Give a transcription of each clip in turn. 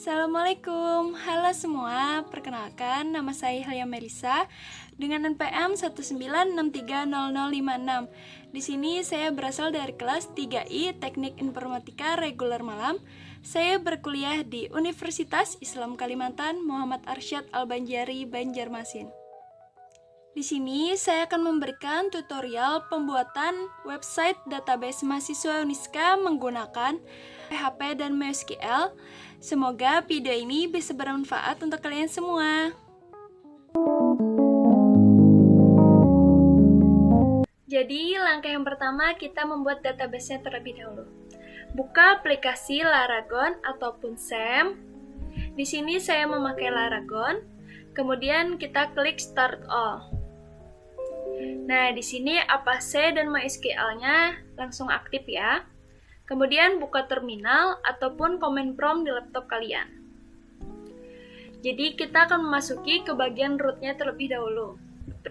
Assalamualaikum, halo semua. Perkenalkan, nama saya Hilya Melisa dengan NPM 196300056. Di sini saya berasal dari kelas 3I Teknik Informatika Reguler Malam. Saya berkuliah di Universitas Islam Kalimantan Muhammad Arsyad Al-Banjari, Banjarmasin. Di sini saya akan memberikan tutorial pembuatan website database mahasiswa Uniska menggunakan PHP dan MySQL. Semoga video ini bisa bermanfaat untuk kalian semua. Jadi, langkah yang pertama kita membuat database-nya terlebih dahulu. Buka aplikasi Laragon ataupun SAM. Di sini saya memakai Laragon. Kemudian kita klik Start All. Nah, di sini Apache dan MySQL-nya langsung aktif ya. Kemudian buka terminal ataupun command prompt di laptop kalian. Jadi kita akan memasuki ke bagian root-nya terlebih dahulu.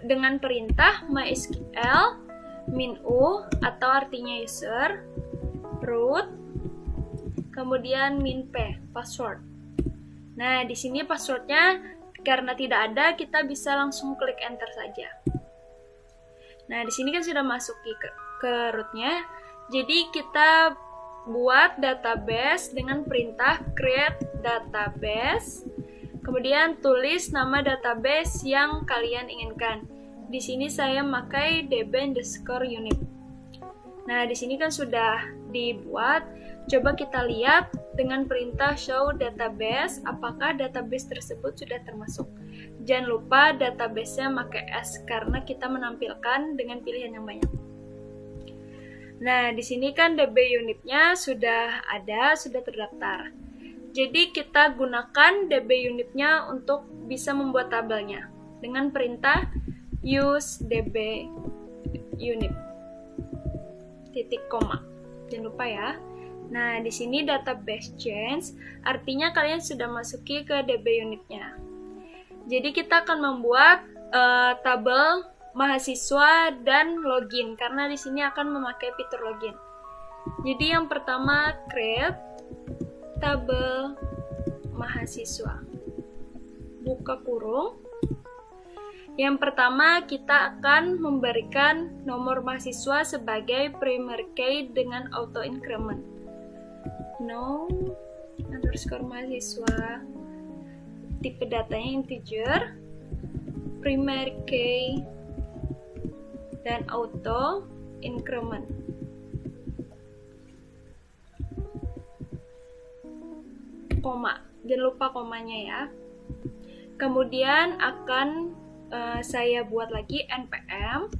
Dengan perintah MySQL -u atau artinya user, root, kemudian -p, password. Nah, di sini passwordnya karena tidak ada, kita bisa langsung klik enter saja. Nah, di sini kan sudah masuki ke root-nya. Jadi kita buat database dengan perintah create database. Kemudian tulis nama database yang kalian inginkan. Di sini saya memakai db_unit. Nah, di sini kan sudah dibuat. Coba kita lihat dengan perintah show database, apakah database tersebut sudah termasuk. Jangan lupa database-nya pakai S karena kita menampilkan dengan pilihan yang banyak. Nah, di sini kan DB unitnya sudah ada, sudah terdaftar. Jadi kita gunakan DB unitnya untuk bisa membuat tabelnya dengan perintah use DB unit titik koma. Jangan lupa ya. Nah, di sini database change artinya kalian sudah masuki ke DB unitnya. Jadi kita akan membuat tabel mahasiswa dan login karena di sini akan memakai fitur login. Jadi yang pertama create tabel mahasiswa. Buka kurung. Yang pertama kita akan memberikan nomor mahasiswa sebagai primary key dengan auto increment. _mahasiswa. Tipe datanya integer, primary key, dan auto increment. Koma, jangan lupa komanya ya. Kemudian akan saya buat lagi npm,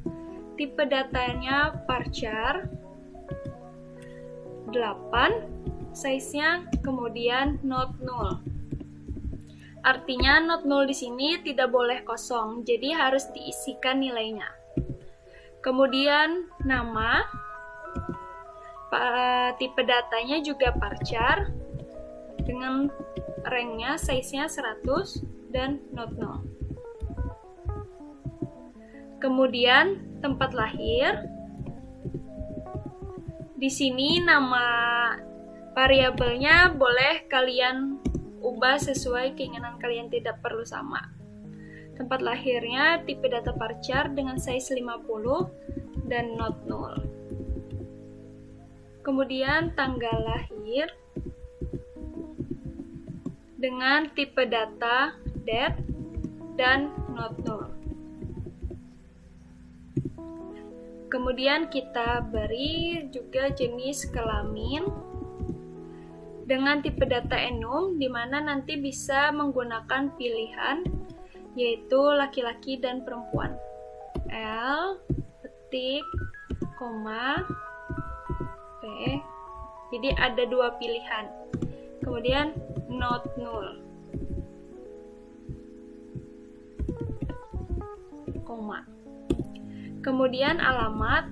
tipe datanya varchar 8, size-nya kemudian not null. Artinya not null di sini tidak boleh kosong, jadi harus diisikan nilainya. Kemudian nama, tipe datanya juga varchar dengan rank-nya, size-nya 100 dan not null. Kemudian tempat lahir. Di sini nama variabelnya boleh kalian ubah sesuai keinginan kalian, tidak perlu sama. Tempat lahirnya tipe data varchar dengan size 50 dan not null. Kemudian tanggal lahir dengan tipe data date dan not null. Kemudian kita beri juga jenis kelamin dengan tipe data enum, di mana nanti bisa menggunakan pilihan yaitu laki-laki dan perempuan. L, petik, koma, P. Jadi ada dua pilihan. Kemudian not null, koma. Kemudian alamat,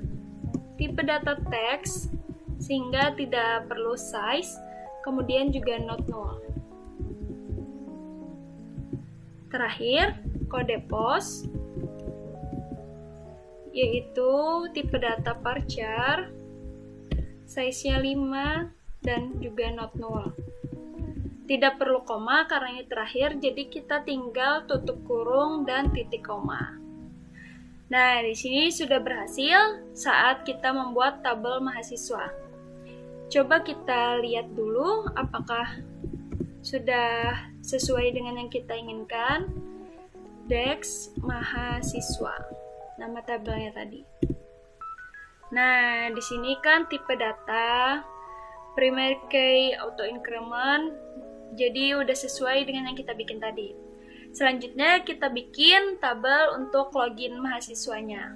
tipe data teks sehingga tidak perlu size, kemudian juga not null. Terakhir, kode pos, yaitu tipe data varchar, size-nya 5 dan juga not null. Tidak perlu koma karena ini terakhir, jadi kita tinggal tutup kurung dan titik koma. Nah, di sini sudah berhasil saat kita membuat tabel mahasiswa. Coba kita lihat dulu apakah sudah sesuai dengan yang kita inginkan. Dex mahasiswa, nama tabelnya tadi. Nah, di sini kan tipe data, primary key, auto increment, jadi udah sesuai dengan yang kita bikin tadi. Selanjutnya kita bikin tabel untuk login mahasiswanya.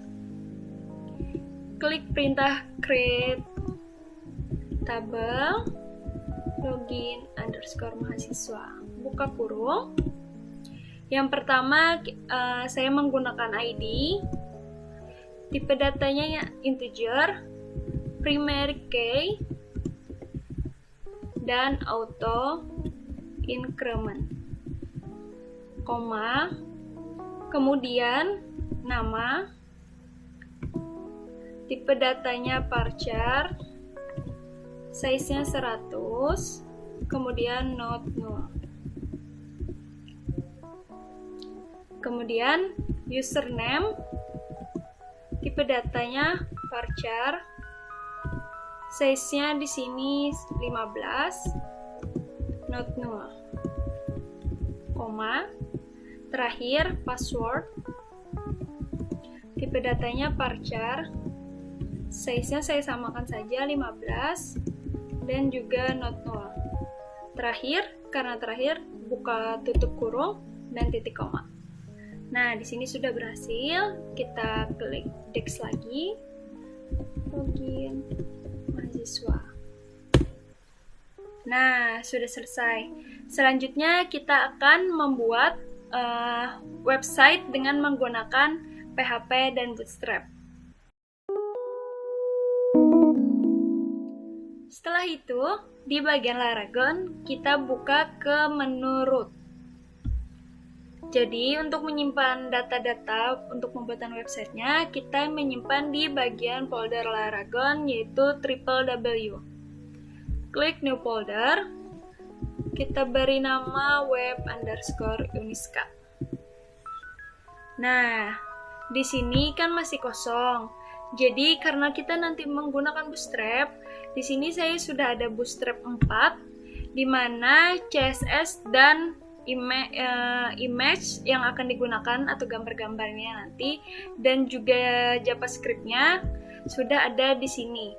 Klik perintah create tabel login underscore mahasiswa. Buka kurung. Yang pertama saya menggunakan ID. Tipe datanya integer, primary key, dan auto increment. Koma, kemudian nama, tipe datanya varchar, size-nya 100, kemudian not null. Kemudian username, tipe datanya varchar, size-nya di sini 15, not null. Koma, terakhir password, tipe datanya varchar, size-nya saya samakan saja 15 dan juga not null. Terakhir, karena terakhir buka tutup kurung dan titik koma. Nah, di sini sudah berhasil. Kita klik Dex lagi. Login mahasiswa. Nah, sudah selesai. Selanjutnya kita akan membuat website dengan menggunakan PHP dan Bootstrap. Setelah itu, di bagian Laragon, kita buka ke menu root. Jadi, untuk menyimpan data-data untuk pembuatan websitenya, kita menyimpan di bagian folder Laragon, yaitu www. Klik new folder, kita beri nama web_uniska. Nah, di sini kan masih kosong. Jadi, karena kita nanti menggunakan Bootstrap, di sini saya sudah ada Bootstrap 4, di mana CSS dan image yang akan digunakan atau gambar-gambarnya nanti dan juga JavaScript-nya sudah ada di sini.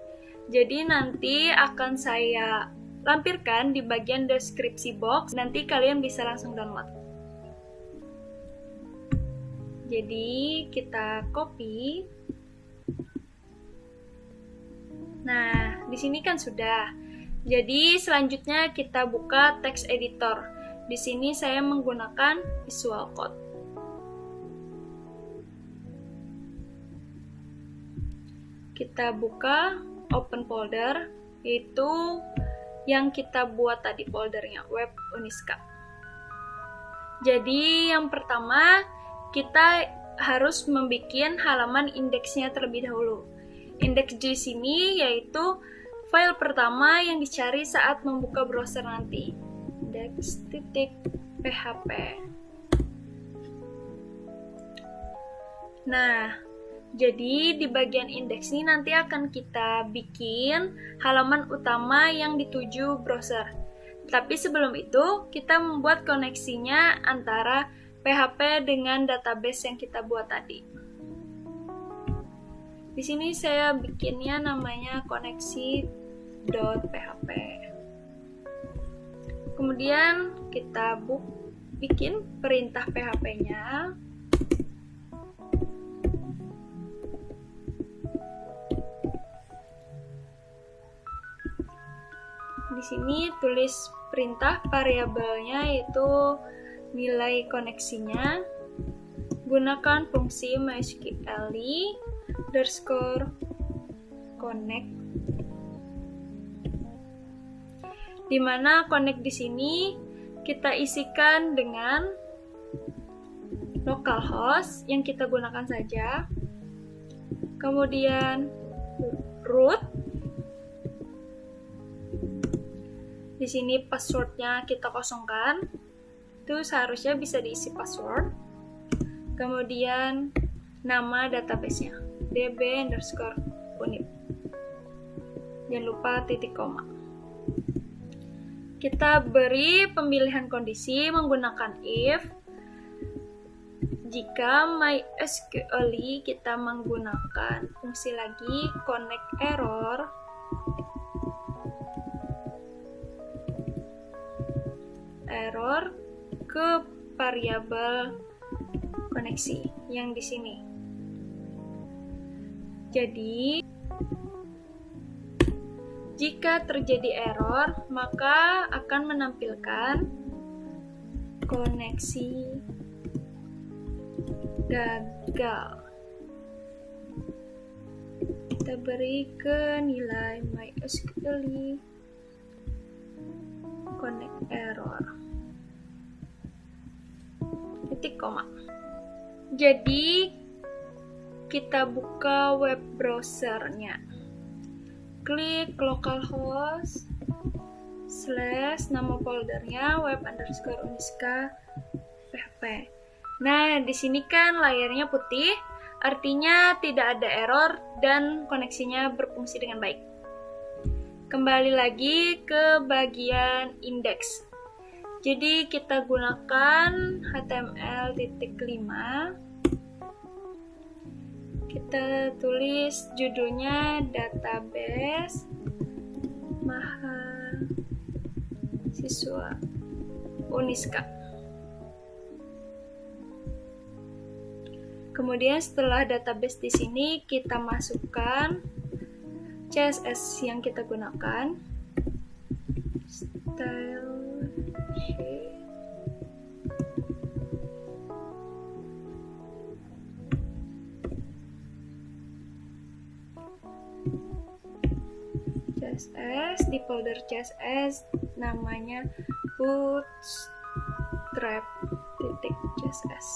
Jadi nanti akan saya lampirkan di bagian deskripsi box, nanti kalian bisa langsung download. Jadi kita copy. Nah, di sini kan sudah. Jadi selanjutnya kita buka text editor. Di sini saya menggunakan Visual Code. Kita buka open folder, yaitu yang kita buat tadi foldernya, Web Uniska. Jadi yang pertama, kita harus membuat halaman indeksnya terlebih dahulu. Indeks di sini yaitu file pertama yang dicari saat membuka browser nanti. Index.php. Nah, jadi di bagian indeks ini nanti akan kita bikin halaman utama yang dituju browser. Tapi sebelum itu, kita membuat koneksinya antara PHP dengan database yang kita buat tadi. Di sini saya bikinnya namanya koneksi.php. Kemudian kita bikin perintah PHP-nya. Di sini tulis perintah variabelnya yaitu nilai koneksinya. Gunakan fungsi mysqli_connect, di mana connect di sini kita isikan dengan localhost yang kita gunakan saja. Kemudian root. Di sini passwordnya kita kosongkan. Itu seharusnya bisa diisi password. Kemudian nama database-nya, db_unip. Jangan lupa titik koma. Kita beri pemilihan kondisi menggunakan if. Jika MySQL kita menggunakan fungsi lagi connect error ke variabel koneksi yang di sini. Jadi jika terjadi error, maka akan menampilkan koneksi gagal. Kita beri ke nilai MySQL connect error titik koma. Jadi kita buka web browsernya, klik localhost / nama foldernya web_uniska.php. Nah, di sini kan layarnya putih, artinya tidak ada error dan koneksinya berfungsi dengan baik. Kembali lagi ke bagian indeks. Jadi kita gunakan HTML.5. Kita tulis judulnya database mahasiswa Uniska. Kemudian setelah database di sini kita masukkan CSS yang kita gunakan, style sheet, CSS. Di folder CSS namanya bootstrap.css.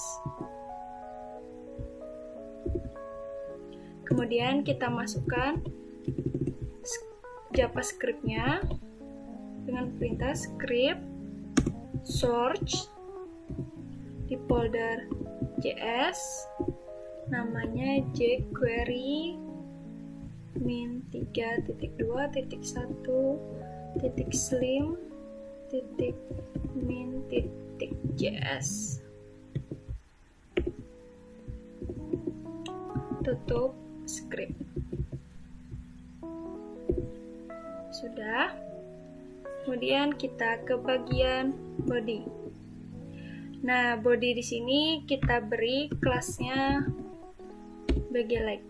Kemudian kita masukkan JavaScript-nya dengan perintah script search di folder JS, namanya jQuery -3.2.1.slim.min.js. Tutup script. Sudah. Kemudian kita ke bagian body. Nah, body di sini kita beri kelasnya BGLike.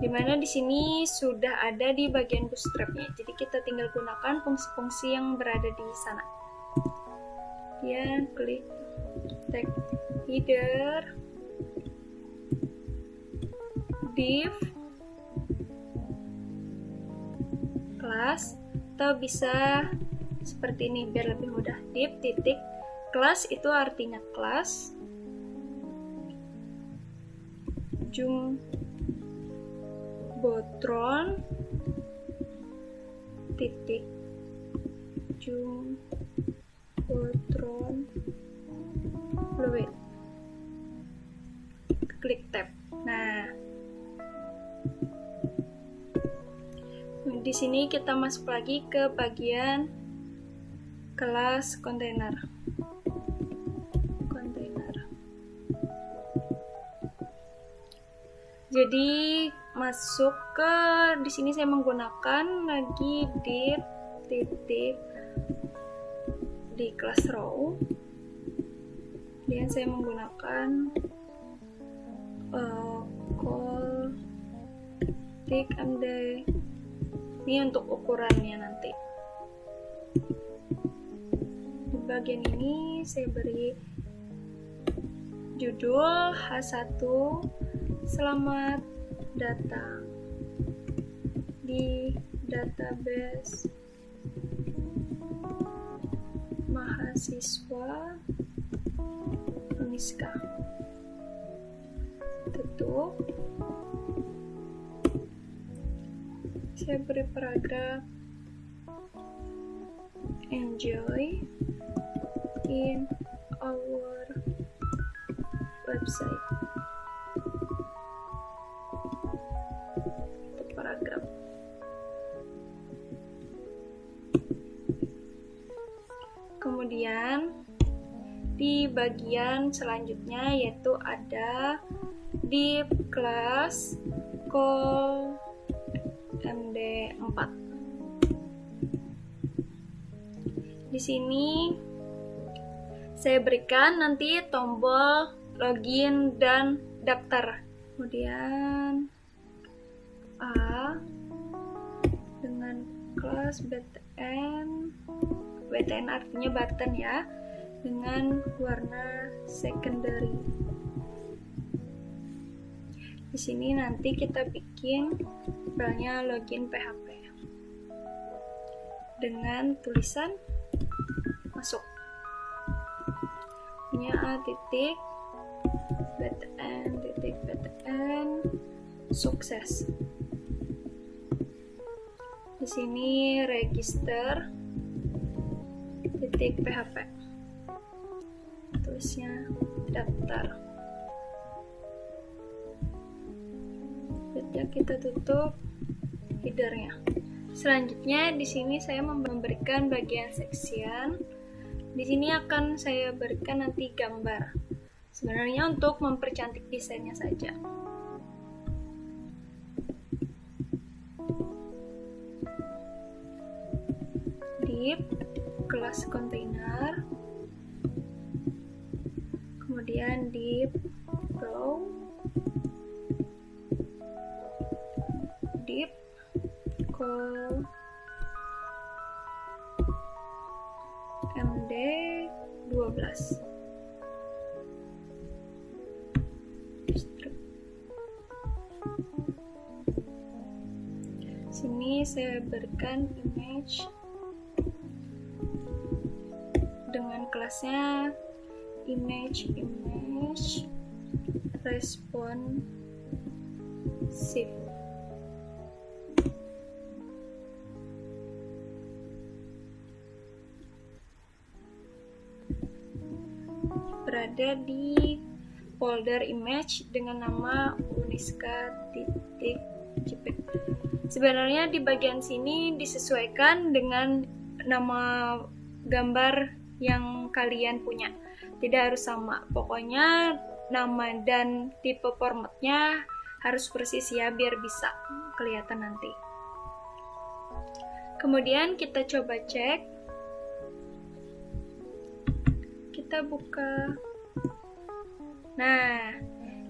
Dimana di sini sudah ada di bagian bootstrap-nya. Jadi kita tinggal gunakan fungsi-fungsi yang berada di sana. Kemudian klik tag header, div, class, atau bisa seperti ini biar lebih mudah. Div titik class itu artinya kelas, jumbotron titik jumbotron fluid. Klik tab. Nah, di sini kita masuk lagi ke bagian kelas kontainer. Jadi masuk ke di sini saya menggunakan lagi div titik di kelas row. Kemudian saya menggunakan call titik md. Ini untuk ukurannya nanti. Di bagian ini saya beri judul H1, selamat datang di database mahasiswa Uniska. Tutup. Saya beri paragraf enjoy in our website. Itu paragraf. Kemudian di bagian selanjutnya yaitu ada div class call md4. Di sini saya berikan nanti tombol login dan daftar. Kemudian A dengan kelas btn. BTN artinya button ya, dengan warna secondary. Di sini nanti kita bikin filenya login PHP dengan tulisan masuk. Punya A titik btn sukses. Di sini register titik PHP, tulisnya daftar. Kita tutup headernya. Selanjutnya di sini saya memberikan bagian section. Di sini akan saya berikan nanti gambar. Sebenarnya untuk mempercantik desainnya saja. Div kelas container, kemudian div row, div call md12. Sini saya berikan image dengan kelasnya image responsive. Berada di folder image dengan nama uniska.jpg. Sebenarnya di bagian sini disesuaikan dengan nama gambar yang kalian punya, tidak harus sama. Pokoknya nama dan tipe formatnya harus persis ya, biar bisa kelihatan nanti. Kemudian kita coba cek, kita buka. Nah,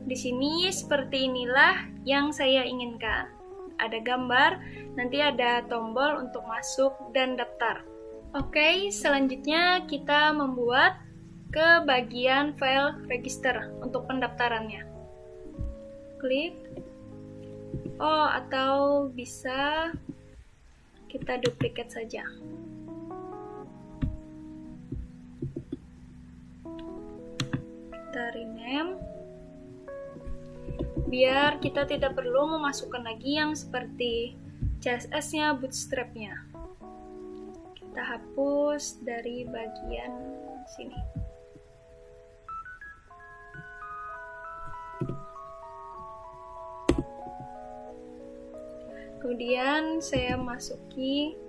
di sini seperti inilah yang saya inginkan. Ada gambar, nanti ada tombol untuk masuk dan daftar. Oke, selanjutnya kita membuat ke bagian file register untuk pendaftarannya. Klik. Oh, atau bisa kita duplikat saja. Kita rename. Biar kita tidak perlu memasukkan lagi yang seperti CSS-nya, bootstrap-nya. Kita hapus dari bagian sini. Kemudian saya masuki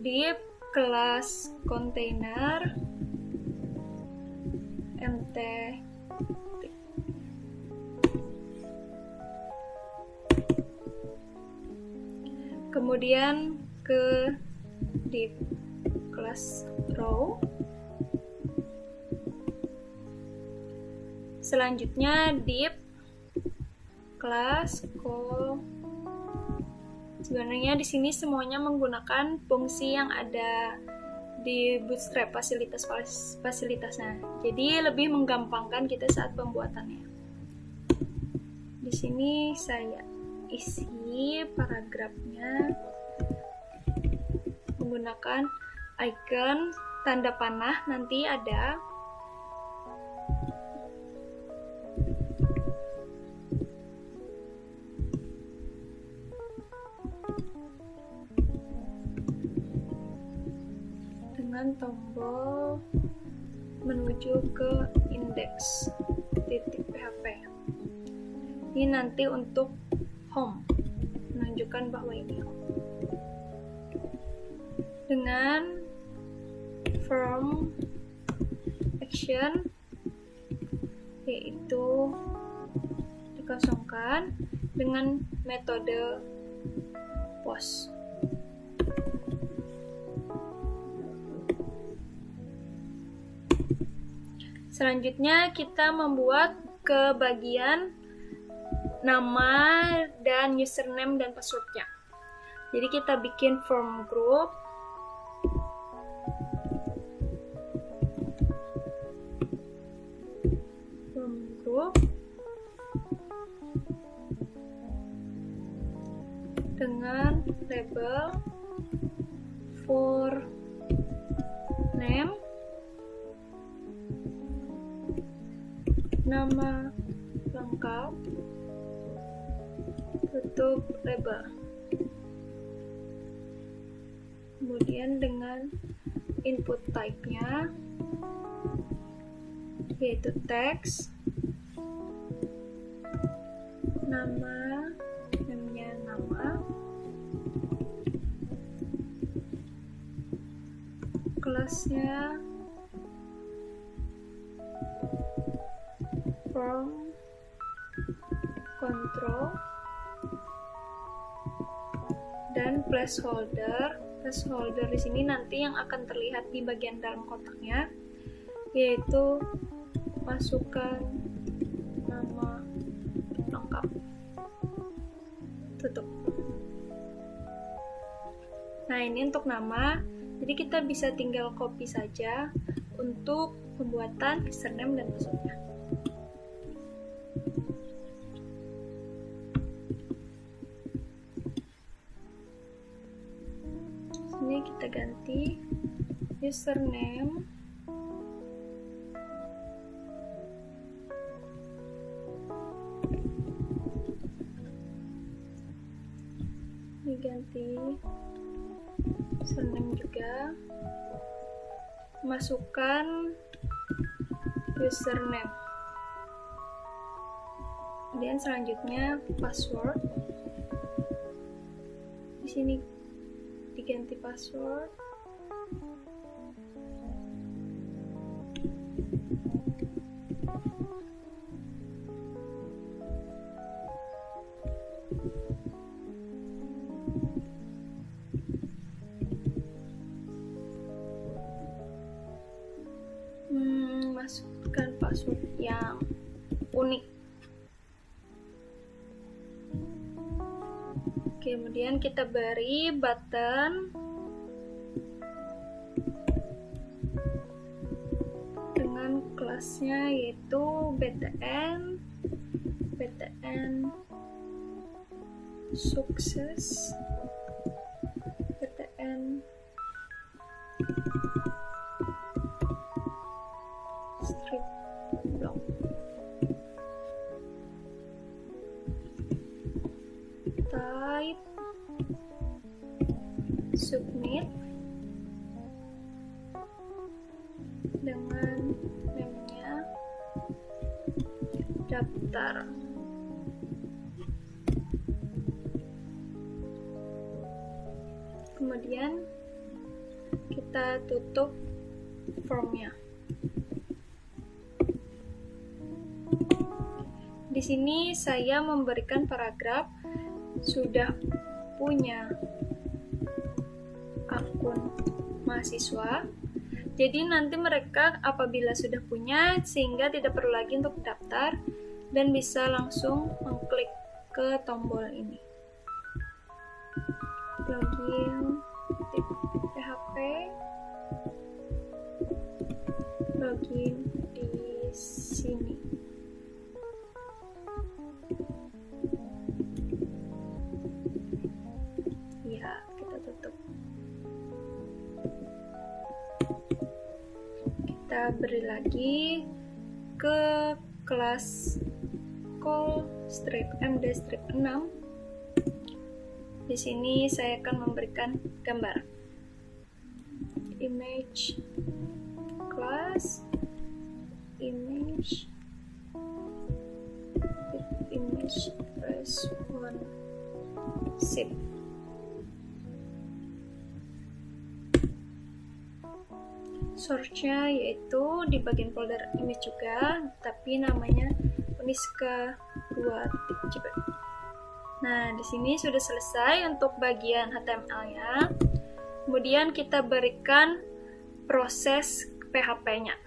div kelas container mt. Kemudian ke div kelas row. Selanjutnya div kelas call. Sebenarnya di sini semuanya menggunakan fungsi yang ada di Bootstrap, fasilitasnya. Jadi lebih menggampangkan kita saat pembuatannya. Di sini saya isi paragrafnya menggunakan icon tanda panah, nanti ada. dengan tombol menuju ke index.php. Ini nanti untuk home, menunjukkan bahwa ini home. Dengan from action, yaitu dikosongkan dengan metode post. Selanjutnya kita membuat ke bagian nama dan username dan passwordnya. Jadi kita bikin form group. Dengan label for name, nama lengkap, tutup label. Kemudian dengan input type-nya yaitu text, namanya nama, kelasnya from control, dan placeholder. Placeholder di sini nanti yang akan terlihat di bagian dalam kotaknya, yaitu masukkan nama lengkap, tutup. Nah, ini untuk nama, jadi kita bisa tinggal copy saja untuk pembuatan username dan passwordnya. Sini kita ganti username diganti username juga, masukkan username, kemudian selanjutnya password. Di sini diganti password, masukkan password yang unik. Kemudian kita beri button dengan kelasnya yaitu btn sukses, btn strip block. Type submit dengan namanya daftar. Kemudian kita tutup formnya. Di sini saya memberikan paragraf sudah punya akun mahasiswa. Jadi nanti mereka apabila sudah punya, sehingga tidak perlu lagi untuk daftar dan bisa langsung mengklik ke tombol ini. Login PHP, login di sini. Ya, kita tutup. Kita beri lagi ke kelas call strip md strip 6. Di sini saya akan memberikan gambar. image class image responsive. Source-nya yaitu di bagian folder image juga, tapi namanya Uniska 2.jpg. Nah, di sini sudah selesai untuk bagian HTML-nya. Kemudian kita berikan proses PHP-nya.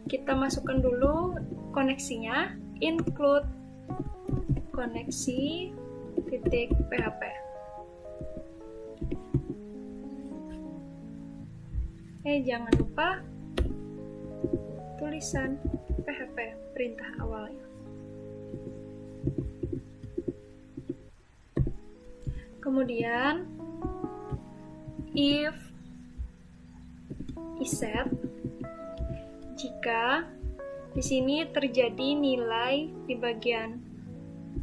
Kita masukkan dulu koneksinya, include koneksi .php. Jangan lupa tulisan PHP perintah awalnya. Kemudian if iset, jika di sini terjadi nilai di bagian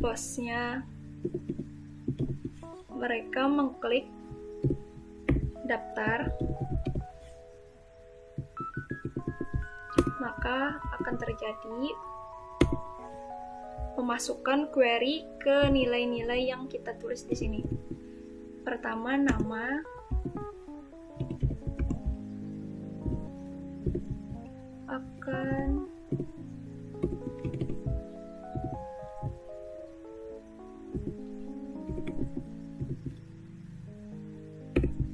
postnya, mereka mengklik daftar, maka akan terjadi pemasukan query ke nilai-nilai yang kita tulis di sini. Pertama, nama, akan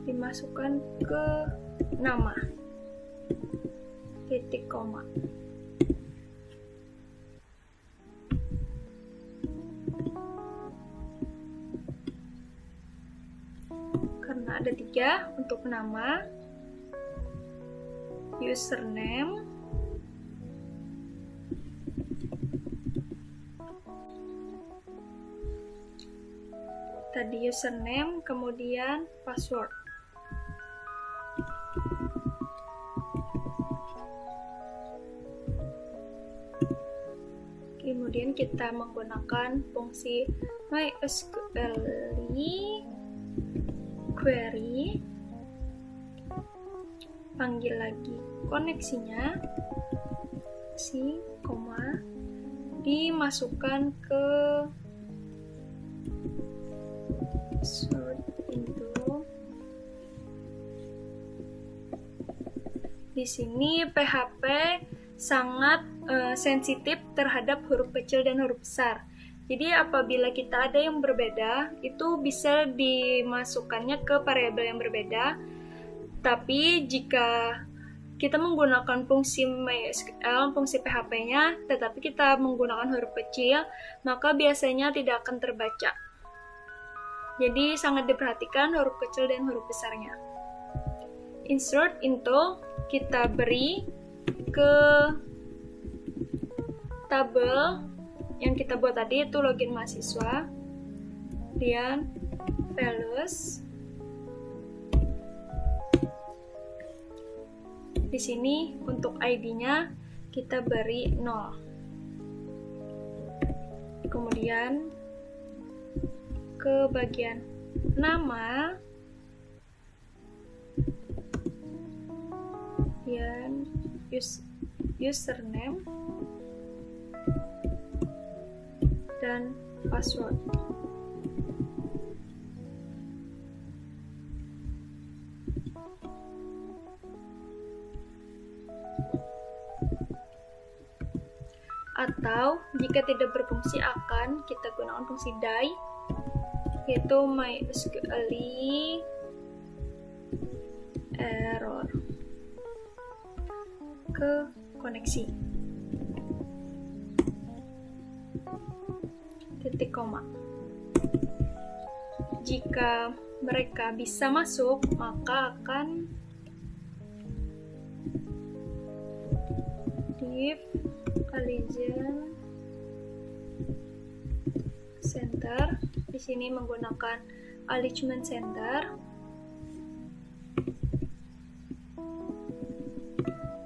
dimasukkan ke nama, titik koma. Karena ada 3 untuk nama, username, tadi username, kemudian password. Kemudian kita menggunakan fungsi MySQL query, panggil lagi koneksinya, dimasukkan ke sort into. Di sini PHP sangat sensitif terhadap huruf kecil dan huruf besar. Jadi apabila kita ada yang berbeda, itu bisa dimasukkannya ke variabel yang berbeda. Tapi jika kita menggunakan fungsi MySQL, fungsi PHP-nya, tetapi kita menggunakan huruf kecil, maka biasanya tidak akan terbaca. Jadi sangat diperhatikan huruf kecil dan huruf besarnya. Insert into, kita beri ke tabel yang kita buat tadi, itu login mahasiswa, kemudian values. Di sini untuk ID-nya kita beri 0. Kemudian ke bagian nama, dan username dan password. Atau jika tidak berfungsi, akan kita gunakan fungsi die, yaitu MySQL error ke koneksi, titik koma. Jika mereka bisa masuk, maka akan div Allegiance Center. Di sini menggunakan Allegiance Center,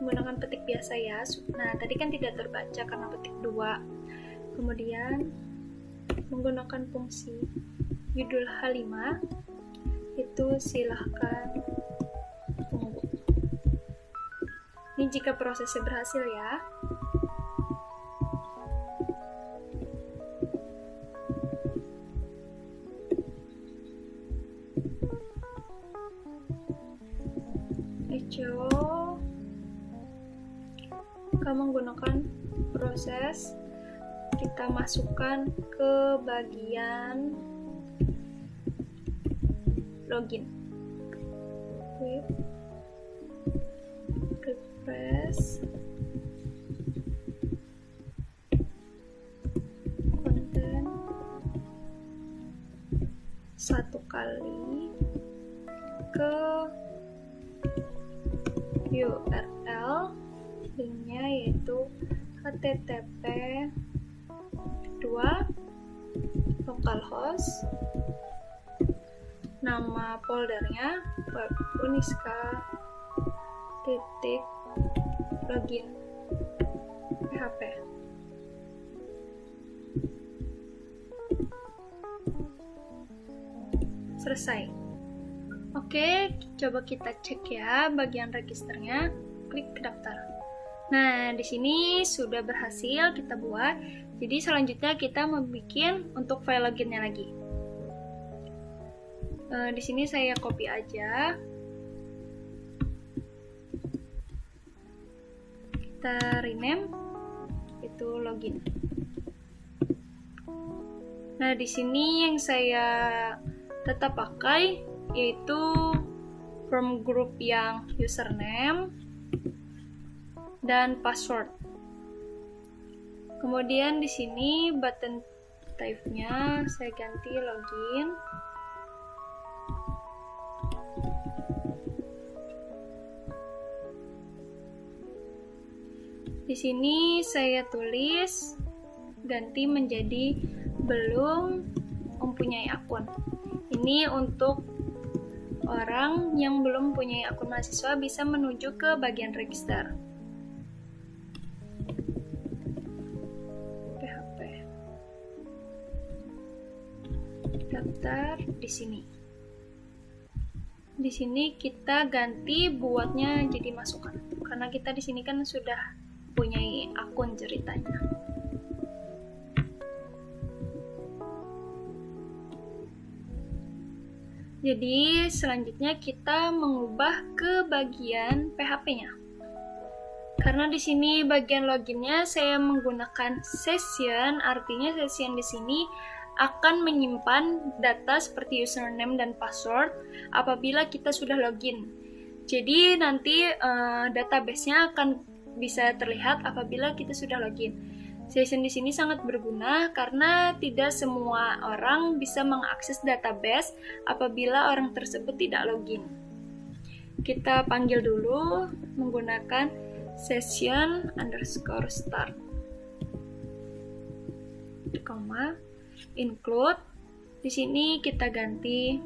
menggunakan petik biasa ya. Nah, tadi kan tidak terbaca karena petik 2. Kemudian menggunakan fungsi judul H5, itu silahkan Ini jika prosesnya berhasil ya. Echo, kamu menggunakan proses, kita masukkan ke bagian login. Refresh konten satu kali ke URL linknya, yaitu http localhost, nama foldernya web uniska login PHP. Selesai. Oke, coba kita cek ya bagian registernya. Klik daftar. Nah, di sini sudah berhasil kita buat. Jadi selanjutnya kita membuat untuk file loginnya lagi. Di sini saya copy aja. Kita rename itu login. Nah, di sini yang saya tetap pakai yaitu from group yang username dan password. Kemudian di sini button type-nya saya ganti login. Di sini saya tulis ganti menjadi belum mempunyai akun. Ini untuk orang yang belum punya akun mahasiswa bisa menuju ke bagian register. PHP. Daftar di sini. Di sini kita ganti buatnya jadi masukan. Karena kita di sini kan sudah punya akun ceritanya. Jadi selanjutnya kita mengubah ke bagian PHP-nya. Karena di sini bagian loginnya saya menggunakan session, artinya session di sini akan menyimpan data seperti username dan password apabila kita sudah login. Jadi nanti database-nya akan bisa terlihat apabila kita sudah login. Session di sini sangat berguna karena tidak semua orang bisa mengakses database apabila orang tersebut tidak login. Kita panggil dulu menggunakan session_start, koma, include. Di sini kita ganti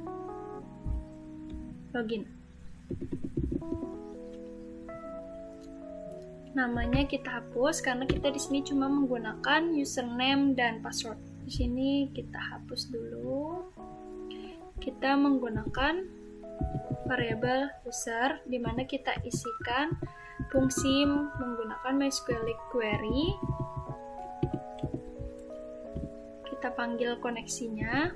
login. Namanya kita hapus karena kita di sini cuma menggunakan username dan password. Di sini kita hapus dulu. Kita menggunakan variabel user di mana kita isikan fungsi menggunakan MySQL query. Kita panggil koneksinya.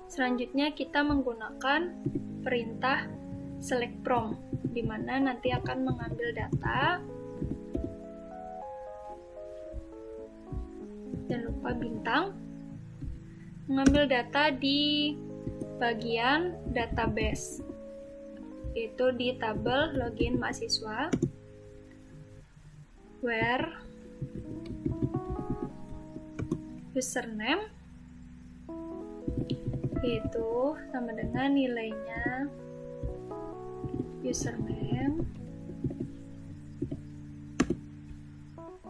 Selanjutnya kita menggunakan perintah select from, di mana nanti akan mengambil data. Jangan lupa bintang. Mengambil data di bagian database, yaitu di tabel login mahasiswa, where username yaitu sama dengan nilainya username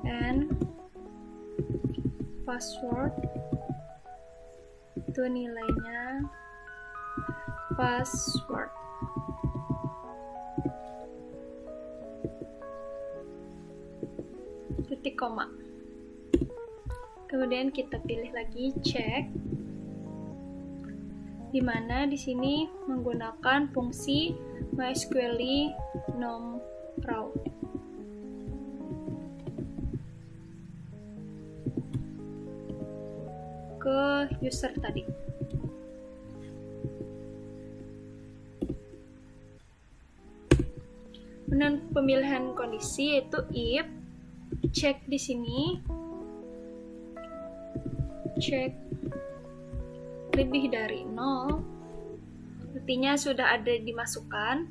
and password itu nilainya password. Titik koma. Kemudian kita pilih lagi cek. di mana di sini menggunakan fungsi MySQL nom raw. Ke user tadi. Kemudian pemilihan kondisi yaitu if cek di sini cek lebih dari 0, artinya sudah ada dimasukkan,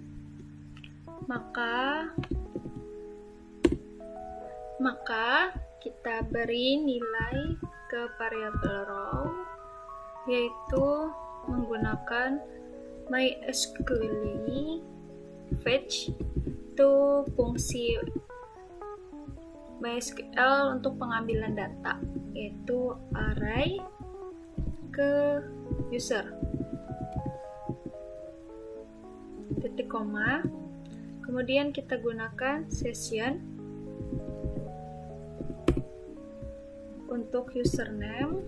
maka kita beri nilai ke variabel row, yaitu menggunakan MySQL fetch, itu fungsi MySQL untuk pengambilan data, yaitu array ke user, titik koma, kemudian kita gunakan session untuk username,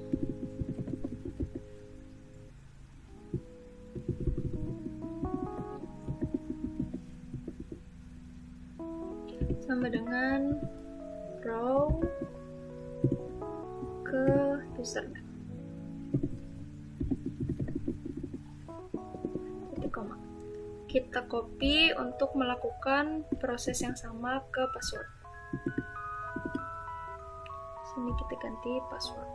sama dengan row ke username, titik koma. Kita copy untuk melakukan proses yang sama ke password. Sini kita ganti password.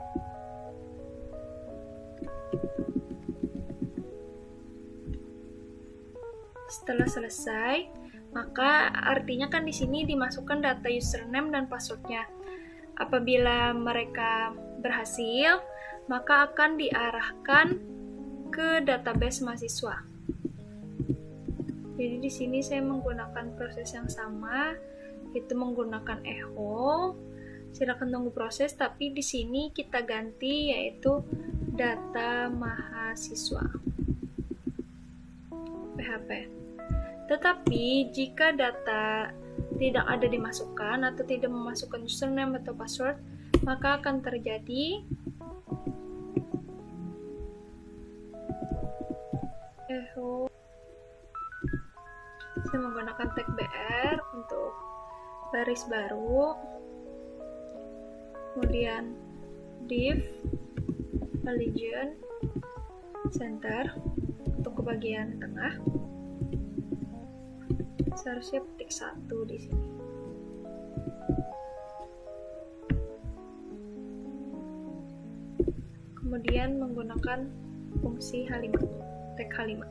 Setelah selesai, maka artinya kan di sini dimasukkan data username dan passwordnya. Apabila mereka berhasil, maka akan diarahkan ke database mahasiswa. Jadi di sini saya menggunakan proses yang sama, itu menggunakan echo. Silakan tunggu proses, tapi di sini kita ganti yaitu data mahasiswa PHP. Tetapi jika data tidak ada dimasukkan atau tidak memasukkan username atau password, maka akan terjadi echo. Saya menggunakan tag BR untuk baris baru, kemudian div religion center untuk ke bagian tengah. Seharusnya petik 1 di sini. Kemudian menggunakan fungsi H5, tag H5.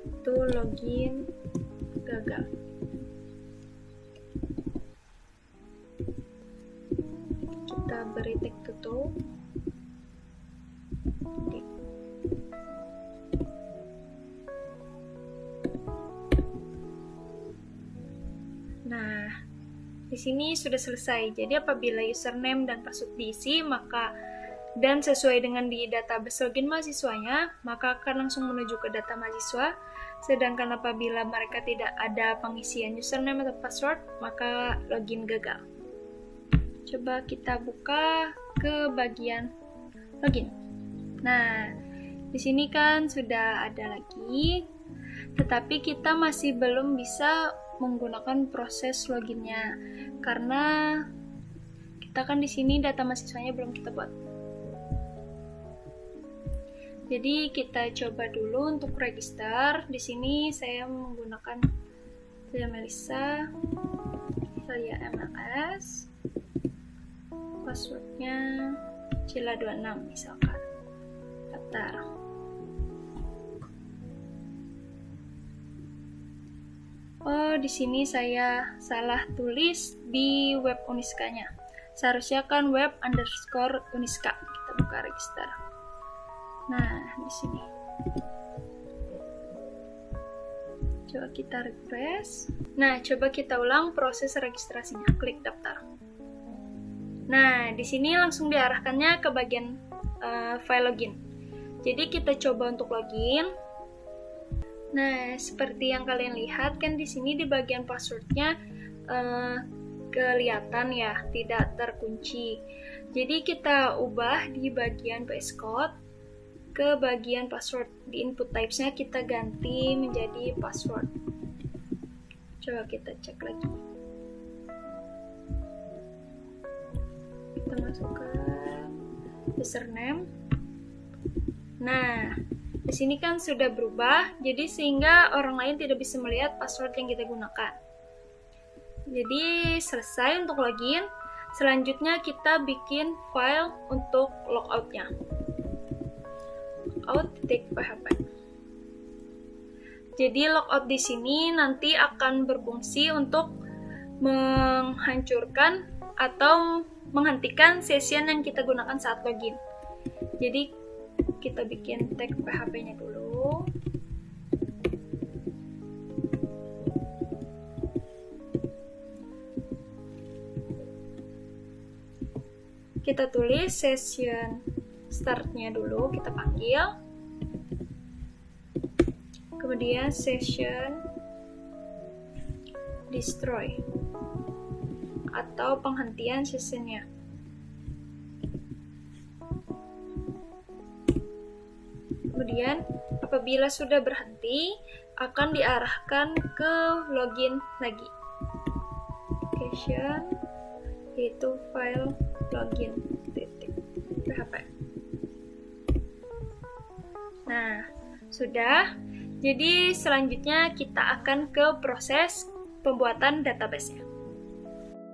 Itu login gagal. Kita beri tag tutup. Nah, di sini sudah selesai. Jadi apabila username dan password diisi, dan sesuai dengan di database login mahasiswanya, maka akan langsung menuju ke data mahasiswa. Sedangkan apabila mereka tidak ada pengisian username atau password, maka login gagal. Coba kita buka ke bagian login. Nah, di sini kan sudah ada lagi, tetapi kita masih belum bisa menggunakan proses loginnya karena kita kan di sini data mahasiswanya belum kita buat. Jadi kita coba dulu untuk register. Di sini saya menggunakan saya Melissa, saya MLS, passwordnya Cila26 misalkan. Daftar. Oh, di sini saya salah tulis di web Uniska-nya. Seharusnya kan web_Uniska. Kita buka register. Nah, di sini. Coba kita refresh. Nah, coba kita ulang proses registrasinya. Klik daftar. Nah, di sini langsung diarahkannya ke bagian file login. Jadi kita coba untuk login. Nah, seperti yang kalian lihat kan di sini di bagian passwordnya kelihatan ya, tidak terkunci. Jadi kita ubah di bagian VS Code ke bagian password. Di input types-nya kita ganti menjadi password. Coba kita cek lagi. Kita masukkan username. Nah, di sini kan sudah berubah, jadi sehingga orang lain tidak bisa melihat password yang kita gunakan. Jadi selesai untuk login. Selanjutnya kita bikin file untuk logout-nya. Logout.php. Jadi logout di sini nanti akan berfungsi untuk menghancurkan atau menghentikan session yang kita gunakan saat login. Jadi kita bikin tag PHP-nya dulu. Kita tulis session start-nya dulu, kita panggil. Kemudian session destroy atau penghentian sessionnya. Kemudian apabila sudah berhenti, akan diarahkan ke login lagi. Application yaitu file login.php. Nah, sudah. Jadi selanjutnya kita akan ke proses pembuatan database-nya.